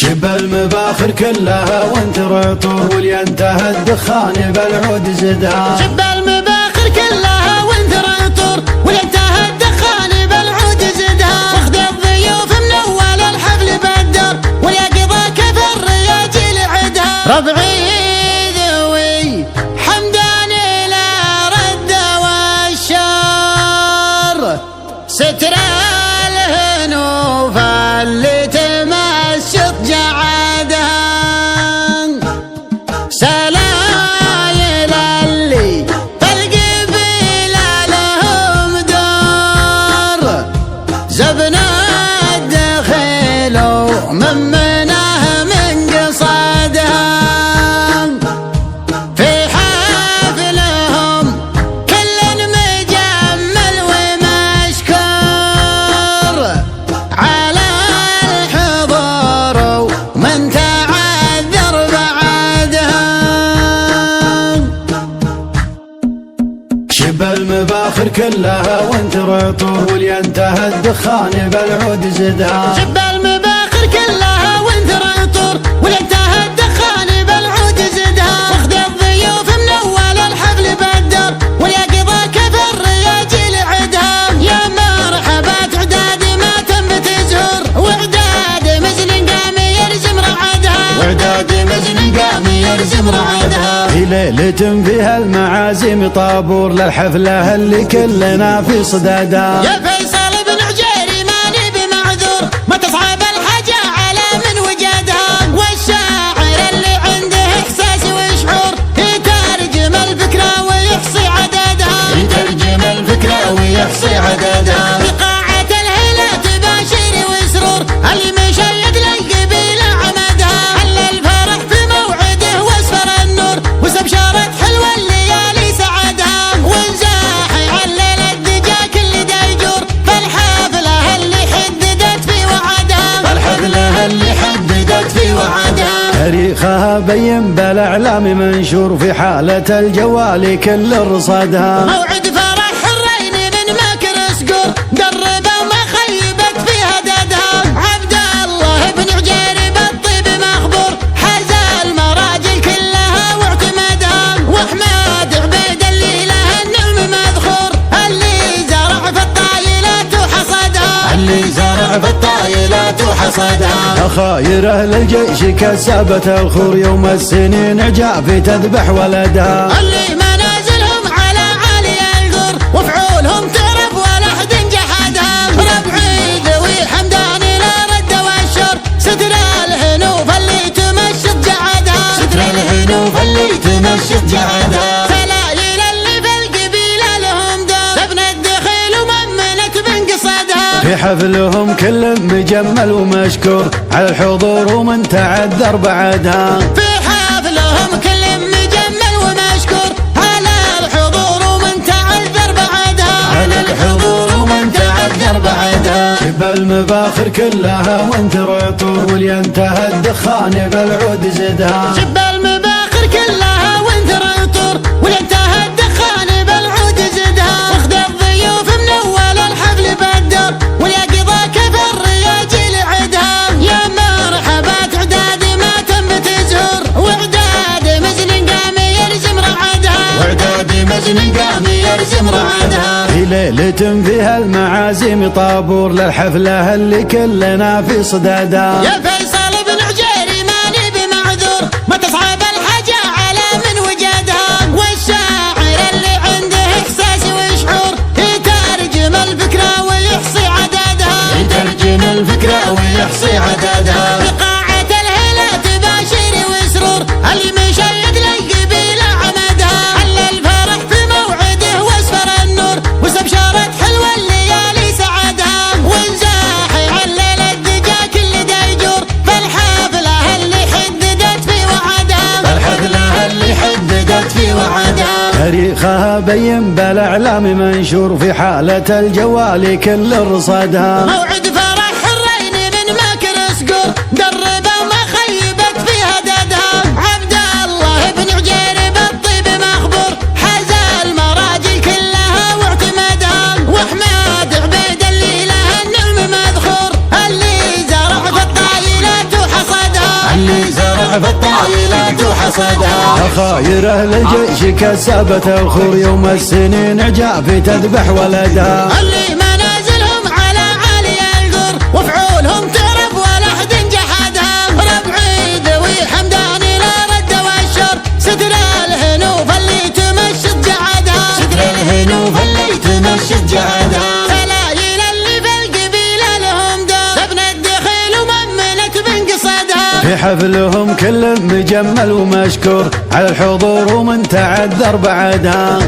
شب المباخر كلها وانتر عطور واللي انتهى الدخان بالعود زدها. شب المباخر كلها وانتر عطور واللي انتهى الدخان بالعود زدها. واخذ الضيوف من اول الحفل بالدار واليقظه كيف الرياجيل عدها. ربعي ذوي حمدان لا رد والشر ستر الهنوف اللي تمشط جعادها. سلايل اللي فالقبيلة لهم دار زبنا الدخيل وممناه من قصادها. في حفلهم كل مجمل ومشكور على الحضور ومن تعذر بعدها. شب المباخر كلها وانتر عطور واللي انتهى الدخان بالعود زدها. شب المباخر كلها وانثر عطور واللي انتهى الدخان بالعود زدها. واخذ الضيوف من اول الحفل بالدار واليقظه كيف الرياجيل عدها. يا مرحبا عداد ما تم تزهر وعداد مزن قام يرزم رعدها. وعداد مزن قام يرزم رعدها. في ليلة فيها المعازيم طابور للحفلة اللي كلنا في صدادها. يا فيصل بن عجيري ماني بمعذور ما تصعب الحاجة على من وجدها. والشاعر اللي عنده احساس وشعور يترجم الفكرة ويحصي عددها. يترجم الفكرة ويحصي عددها. بقاعة الهيلة باشر وسرور اللي مشيد للقبيلة عمدها. هل الفرح في موعده واسفر النور واستبشرت حلوة الليالي سعدها. ونزاحي علل الدجا كل ديجور فالحفلة اللي حددت في وعدها. فالحفلة اللي حددت في وعدها. تاريخها بين بالاعلام منشور في حالة الجوال كل رصادها. موعد فرح حرين من مكر سقور قرب وما خيبت في هددها. عبد الله بن عجير بالطيب مخبور حاز المراجل كلها واعتمدها. واحمد عبيد اللي له النعم مذخور اللي زرع في الطايلات وحصدها. اللي زرع في الطايلات وحصدها. خاير اهل الجيش كسابة الخور يوم السنين عجافي تذبح ولدها. اللي منازلهم على عالي القر وفعولهم تعرف ولا حد جحدها. ربعي ذوي حمدان لا رد والشر ستر الهنوف اللي تمشط جعدها. ستر الهنوف اللي تمشط جعدها. سلايل اللي في القبيلة لهم دار ابن الدخيل وممنت من قصدها. في حفلهم كل مجمل ومشكور على الحضور ومن تعذر بعدها. في حفلهم كل مجمل ومشكور على الحضور ومن تعذر بعدها. على الحضور ومن تعذر بعدها. شب المباخر كلها وانتر عطور واللي انتهى الدخان بالعود زدها. شب المباخر كلها وانثر عطور واللي انتهى الدخان بالعود زدها. واخذ الضيوف من اول الحفل بالدار واليقظه كيف الرياجيل عدها. يا مرحبا عداد ما تم تزهر وعداد مزن قام يرزم رعدها. وعداد مزن قام يرزم رعدها. في ليلة فيها المعازيم طابور للحفلة اللي كلنا في صدادها. يا فيصل بن عجيري ماني بمعذور ما تصعب الحاجة على من وجدها. والشاعر اللي عنده احساس وشعور يترجم الفكرة ويحصي عددها. يترجم الفكرة ويحصي عددها. بقاعة الهيلة باشر وسرور اللي مشيد للقبيلة عمدها. هل الفرح في موعده واسفر النور واستبشرت حلوة الليالي سعدها. ونزاحي علل الدجا كل ديجور فالحفلة اللي حددت في وعدها. فالحفلة اللي حددت في وعدها. تاريخها بين بالاعلام منشور في حالة الجوال كل رصادها. موعد فرح حرين من مكر سقور قرب وما خيبت في هددها. عبد الله بن عجير بالطيب مخبور حاز المراجل كلها واعتمدها. واحمد عبيد اللي له النعم مذخور اللي زرع في الطايلات وحصدها. اللي زرع في الطايلات وحصدها. خاير اهل الجيش كسبت الخور يوم السنين جافي تذبح ولدها. اللي منازلهم على عالي القر وفعولهم تعرف ولا حد جحدها. ربعي ذوي حمدان لا رد والشر ستر الهنوف اللي تمشط جعدها. ستر الهنوف اللي تمشط جعدها. سلايل اللي في القبيله لهم دور ابن الدخيل وممنت من قصدها. في حفلهم كل مجمل ومشكور على الحضور ومن تعذر بعدها.